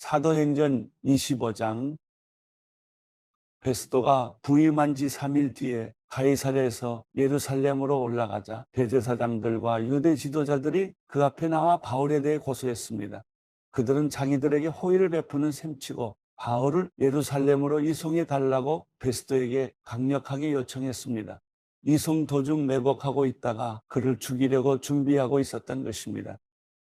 사도행전 25장. 베스도가 부임한 지 3일 뒤에 가이사랴에서 예루살렘으로 올라가자 대제사장들과 유대 지도자들이 그 앞에 나와 바울에 대해 고소했습니다. 그들은 자기들에게 호의를 베푸는 셈치고 바울을 예루살렘으로 이송해 달라고 베스도에게 강력하게 요청했습니다. 이송 도중 매복하고 있다가 그를 죽이려고 준비하고 있었던 것입니다.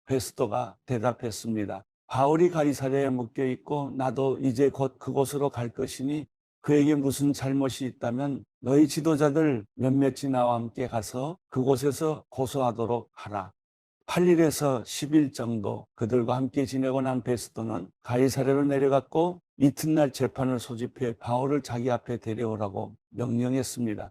베스도가 대답했습니다. 바울이 가이사랴에 묶여 있고 나도 이제 곧 그곳으로 갈 것이니 그에게 무슨 잘못이 있다면 너희 지도자들 몇몇이 나와 함께 가서 그곳에서 고소하도록 하라. 8일에서 10일 정도 그들과 함께 지내고 난 베스도는 가이사랴로 내려갔고 이튿날 재판을 소집해 바울을 자기 앞에 데려오라고 명령했습니다.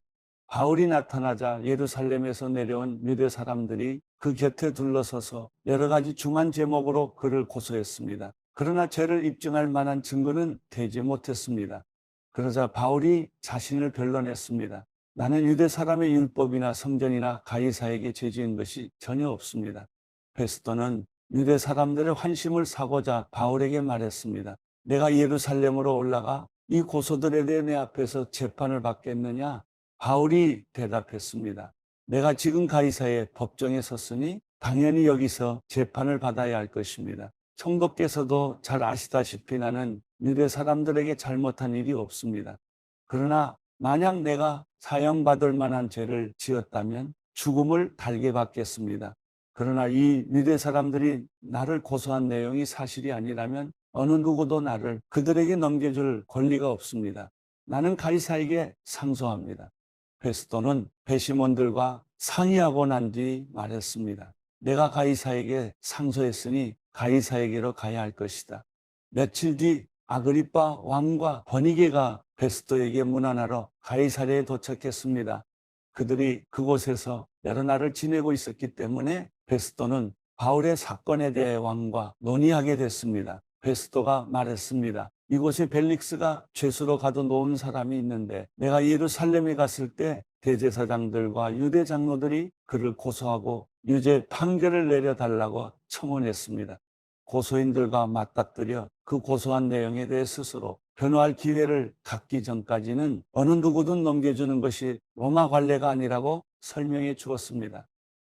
바울이 나타나자 예루살렘에서 내려온 유대 사람들이 그 곁에 둘러서서 여러 가지 중한 제목으로 그를 고소했습니다. 그러나 죄를 입증할 만한 증거는 되지 못했습니다. 그러자 바울이 자신을 변론했습니다. 나는 유대 사람의 율법이나 성전이나 가이사에게 죄지은 것이 전혀 없습니다. 베스도는 유대 사람들의 환심을 사고자 바울에게 말했습니다. 내가 예루살렘으로 올라가 이 고소들에 대해 내 앞에서 재판을 받겠느냐? 바울이 대답했습니다. 내가 지금 가이사의 법정에 섰으니 당연히 여기서 재판을 받아야 할 것입니다. 총독께서도 잘 아시다시피 나는 유대 사람들에게 잘못한 일이 없습니다. 그러나 만약 내가 사형받을 만한 죄를 지었다면 죽음을 달게 받겠습니다. 그러나 이 유대 사람들이 나를 고소한 내용이 사실이 아니라면 어느 누구도 나를 그들에게 넘겨줄 권리가 없습니다. 나는 가이사에게 상소합니다. 베스도는 배심원들과 상의하고 난 뒤 말했습니다. 내가 가이사에게 상소했으니 가이사에게로 가야 할 것이다. 며칠 뒤 아그리빠 왕과 버니게가 베스도에게 문안하러 가이사랴에 도착했습니다. 그들이 그곳에서 여러 날을 지내고 있었기 때문에 베스도는 바울의 사건에 대해 왕과 논의하게 됐습니다. 베스도가 말했습니다. 이곳에 벨릭스가 죄수로 가둬놓은 사람이 있는데 내가 예루살렘에 갔을 때 대제사장들과 유대 장로들이 그를 고소하고 유죄 판결을 내려달라고 청원했습니다. 고소인들과 맞닥뜨려 그 고소한 내용에 대해 스스로 변호할 기회를 갖기 전까지는 어느 누구든 넘겨주는 것이 로마 관례가 아니라고 설명해 주었습니다.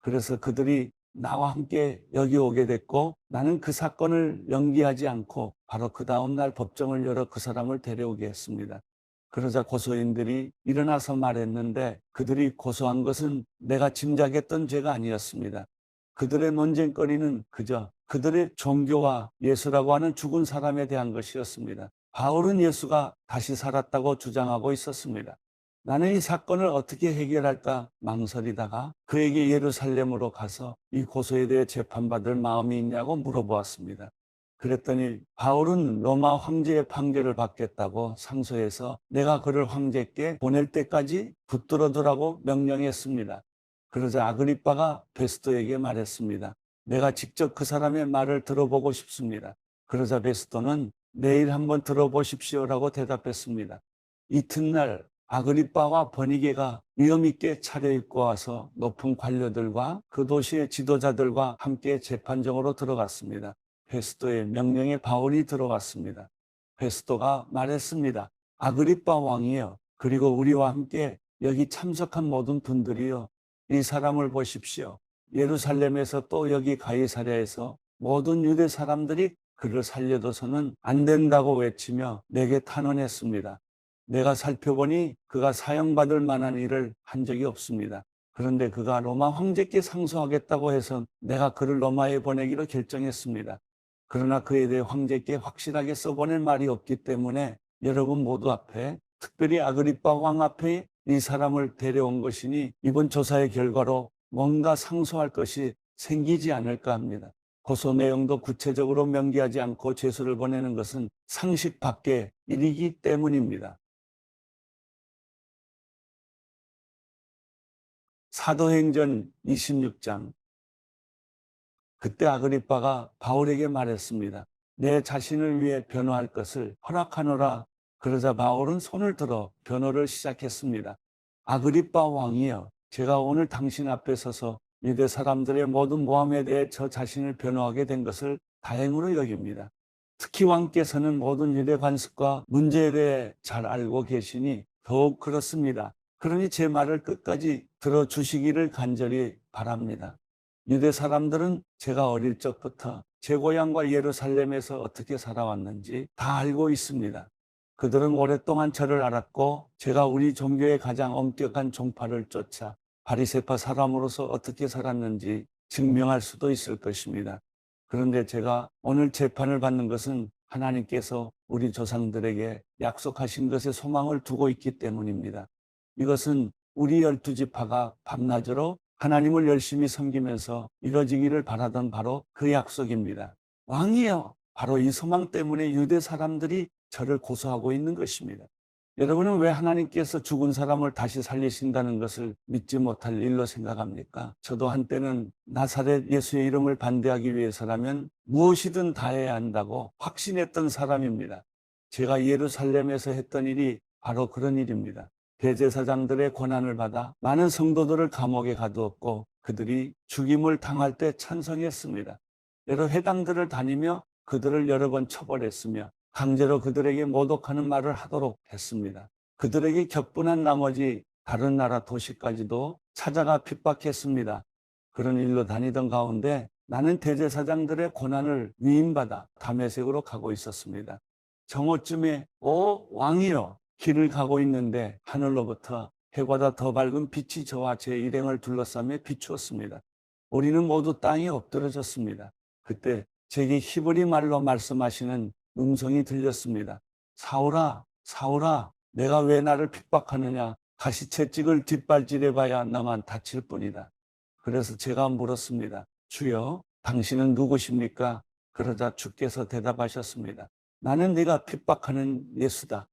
그래서 그들이 나와 함께 여기 오게 됐고 나는 그 사건을 연기하지 않고 바로 그 다음날 법정을 열어 그 사람을 데려오게 했습니다. 그러자 고소인들이 일어나서 말했는데 그들이 고소한 것은 내가 짐작했던 죄가 아니었습니다. 그들의 논쟁거리는 그저 그들의 종교와 예수라고 하는 죽은 사람에 대한 것이었습니다. 바울은 예수가 다시 살았다고 주장하고 있었습니다. 나는 이 사건을 어떻게 해결할까 망설이다가 그에게 예루살렘으로 가서 이 고소에 대해 재판받을 마음이 있냐고 물어보았습니다. 그랬더니 바울은 로마 황제의 판결을 받겠다고 상소해서 내가 그를 황제께 보낼 때까지 붙들어두라고 명령했습니다. 그러자 아그리빠가 베스도에게 말했습니다. 내가 직접 그 사람의 말을 들어보고 싶습니다. 그러자 베스도는 내일 한번 들어보십시오라고 대답했습니다. 이튿날 아그리빠와 버니게가 위엄있게 차려입고 와서 높은 관료들과 그 도시의 지도자들과 함께 재판정으로 들어갔습니다. 베스도의 명령에 바울이 들어갔습니다. 베스도가 말했습니다. 아그리빠 왕이여, 그리고 우리와 함께 여기 참석한 모든 분들이여, 이 사람을 보십시오. 예루살렘에서 또 여기 가이사랴에서 모든 유대 사람들이 그를 살려둬서는 안 된다고 외치며 내게 탄원했습니다. 내가 살펴보니 그가 사형받을 만한 일을 한 적이 없습니다. 그런데 그가 로마 황제께 상소하겠다고 해서 내가 그를 로마에 보내기로 결정했습니다. 그러나 그에 대해 황제께 확실하게 써보낼 말이 없기 때문에 여러분 모두 앞에, 특별히 아그리빠 왕 앞에 이 사람을 데려온 것이니 이번 조사의 결과로 뭔가 상소할 것이 생기지 않을까 합니다. 고소 내용도 구체적으로 명기하지 않고 죄수를 보내는 것은 상식 밖의 일이기 때문입니다. 사도행전 26장. 그때 아그리빠가 바울에게 말했습니다. 내 자신을 위해 변호할 것을 허락하노라. 그러자 바울은 손을 들어 변호를 시작했습니다. 아그리빠 왕이여, 제가 오늘 당신 앞에 서서 유대 사람들의 모든 모함에 대해 저 자신을 변호하게 된 것을 다행으로 여깁니다. 특히 왕께서는 모든 유대 관습과 문제에 대해 잘 알고 계시니 더욱 그렇습니다. 그러니 제 말을 끝까지 들어주시기를 간절히 바랍니다. 유대 사람들은 제가 어릴 적부터 제 고향과 예루살렘에서 어떻게 살아왔는지 다 알고 있습니다. 그들은 오랫동안 저를 알았고 제가 우리 종교의 가장 엄격한 종파를 쫓아 바리새파 사람으로서 어떻게 살았는지 증명할 수도 있을 것입니다. 그런데 제가 오늘 재판을 받는 것은 하나님께서 우리 조상들에게 약속하신 것에 소망을 두고 있기 때문입니다. 이것은 우리 12지파가 밤낮으로 하나님을 열심히 섬기면서 이뤄지기를 바라던 바로 그 약속입니다. 왕이여, 바로 이 소망 때문에 유대 사람들이 저를 고소하고 있는 것입니다. 여러분은 왜 하나님께서 죽은 사람을 다시 살리신다는 것을 믿지 못할 일로 생각합니까? 저도 한때는 나사렛 예수의 이름을 반대하기 위해서라면 무엇이든 다 해야 한다고 확신했던 사람입니다. 제가 예루살렘에서 했던 일이 바로 그런 일입니다. 대제사장들의 고난을 받아 많은 성도들을 감옥에 가두었고 그들이 죽임을 당할 때 찬송했습니다. 여러 회당들을 다니며 그들을 여러 번 처벌했으며 강제로 그들에게 모독하는 말을 하도록 했습니다. 그들에게 격분한 나머지 다른 나라 도시까지도 찾아가 핍박했습니다. 그런 일로 다니던 가운데 나는 대제사장들의 고난을 위임받아 다메섹으로 가고 있었습니다. 정오쯤에 왕이여, 길을 가고 있는데 하늘로부터 해보다 더 밝은 빛이 저와 제 일행을 둘러싸며 비추었습니다. 우리는 모두 땅에 엎드러졌습니다. 그때 제게 히브리 말로 말씀하시는 음성이 들렸습니다. 사울아, 사울아, 내가 왜 나를 핍박하느냐? 가시채찍을 뒷발질해 봐야 나만 다칠 뿐이다. 그래서 제가 물었습니다. 주여, 당신은 누구십니까? 그러자 주께서 대답하셨습니다. 나는 네가 핍박하는 예수다.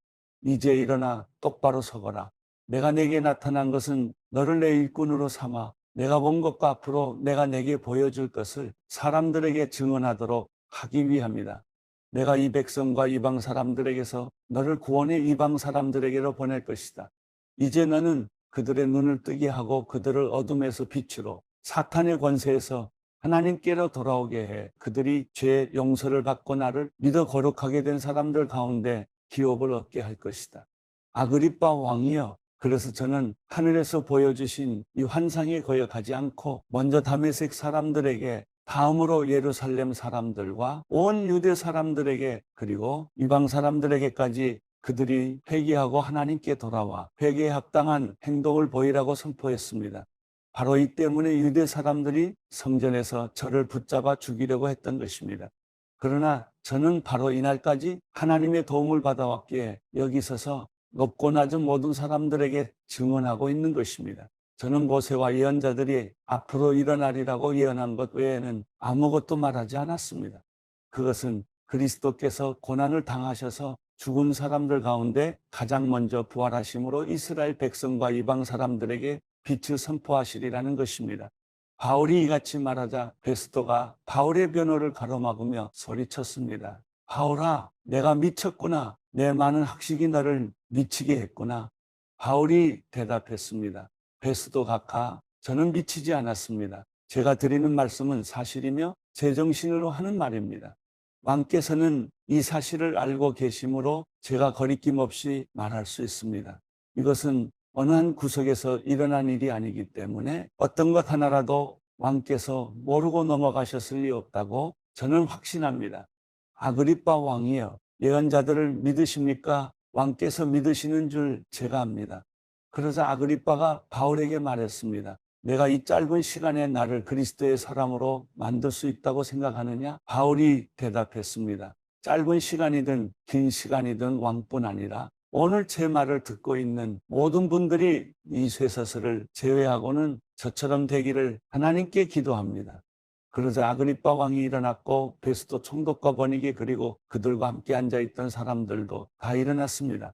이제 일어나 똑바로 서거라. 내가 내게 나타난 것은 너를 내 일꾼으로 삼아 내가 본 것과 앞으로 내가 내게 보여줄 것을 사람들에게 증언하도록 하기 위함이다. 내가 이 백성과 이방 사람들에게서 너를 구원해 이방 사람들에게로 보낼 것이다. 이제 너는 그들의 눈을 뜨게 하고 그들을 어둠에서 빛으로 사탄의 권세에서 하나님께로 돌아오게 해 그들이 죄 용서를 받고 나를 믿어 거룩하게 된 사람들 가운데 기업을 얻게 할 것이다. 아그리빠 왕이여, 그래서 저는 하늘에서 보여주신 이 환상에 거역하지 않고 먼저 다메섹 사람들에게, 다음으로 예루살렘 사람들과 온 유대 사람들에게, 그리고 이방 사람들에게까지 그들이 회개하고 하나님께 돌아와 회개에 합당한 행동을 보이라고 선포했습니다. 바로 이 때문에 유대 사람들이 성전에서 저를 붙잡아 죽이려고 했던 것입니다. 그러나 저는 바로 이날까지 하나님의 도움을 받아왔기에 여기 서서 높고 낮은 모든 사람들에게 증언하고 있는 것입니다. 저는 모세와 예언자들이 앞으로 일어나리라고 예언한 것 외에는 아무것도 말하지 않았습니다. 그것은 그리스도께서 고난을 당하셔서 죽은 사람들 가운데 가장 먼저 부활하심으로 이스라엘 백성과 이방 사람들에게 빛을 선포하시리라는 것입니다. 바울이 이같이 말하자 베스도가 바울의 변호를 가로막으며 소리쳤습니다. 바울아, 내가 미쳤구나. 내 많은 학식이 너를 미치게 했구나. 바울이 대답했습니다. 베스도 각하, 저는 미치지 않았습니다. 제가 드리는 말씀은 사실이며 제정신으로 하는 말입니다. 왕께서는 이 사실을 알고 계시므로 제가 거리낌 없이 말할 수 있습니다. 이것은 어느 한 구석에서 일어난 일이 아니기 때문에 어떤 것 하나라도 왕께서 모르고 넘어가셨을 리 없다고 저는 확신합니다. 아그리빠 왕이여, 예언자들을 믿으십니까? 왕께서 믿으시는 줄 제가 압니다. 그러자 아그리빠가 바울에게 말했습니다. 내가 이 짧은 시간에 나를 그리스도의 사람으로 만들 수 있다고 생각하느냐? 바울이 대답했습니다. 짧은 시간이든 긴 시간이든 왕뿐 아니라 오늘 제 말을 듣고 있는 모든 분들이 이 쇠사슬을 제외하고는 저처럼 되기를 하나님께 기도합니다. 그러자 아그리빠 왕이 일어났고 베스도 총독과 번이게 그리고 그들과 함께 앉아있던 사람들도 다 일어났습니다.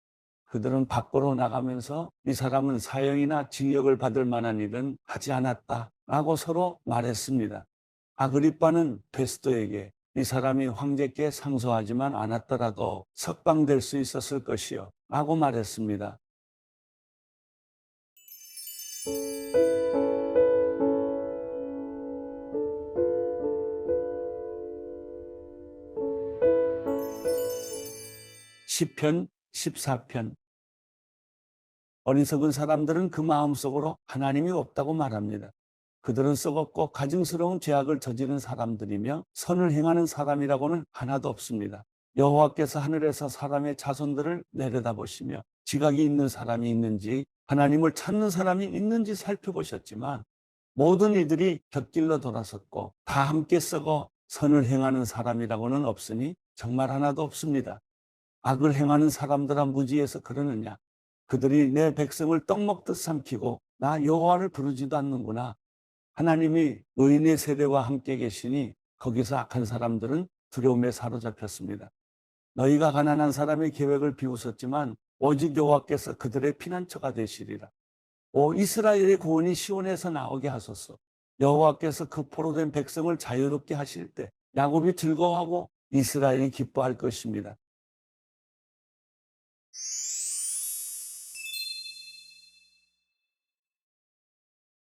그들은 밖으로 나가면서 이 사람은 사형이나 징역을 받을 만한 일은 하지 않았다라고 서로 말했습니다. 아그리빠는 베스도에게 이 사람이 황제께 상소하지만 않았더라도 석방될 수 있었을 것이요 라고 말했습니다. 시편 14편. 어리석은 사람들은 그 마음속으로 하나님이 없다고 말합니다. 그들은 썩었고 가증스러운 죄악을 저지른 사람들이며 선을 행하는 사람이라고는 하나도 없습니다. 여호와께서 하늘에서 사람의 자손들을 내려다보시며 지각이 있는 사람이 있는지 하나님을 찾는 사람이 있는지 살펴보셨지만 모든 이들이 곁길로 돌아섰고 다 함께 썩어 선을 행하는 사람이라고는 없으니 정말 하나도 없습니다. 악을 행하는 사람들아 무지해서 그러느냐? 그들이 내 백성을 떡 먹듯 삼키고 나 여호와를 부르지도 않는구나. 하나님이 의인의 세대와 함께 계시니 거기서 악한 사람들은 두려움에 사로잡혔습니다. 너희가 가난한 사람의 계획을 비웃었지만 오직 여호와께서 그들의 피난처가 되시리라. 오 이스라엘의 구원이 시온에서 나오게 하소서. 여호와께서 그 포로된 백성을 자유롭게 하실 때 야곱이 즐거워하고 이스라엘이 기뻐할 것입니다.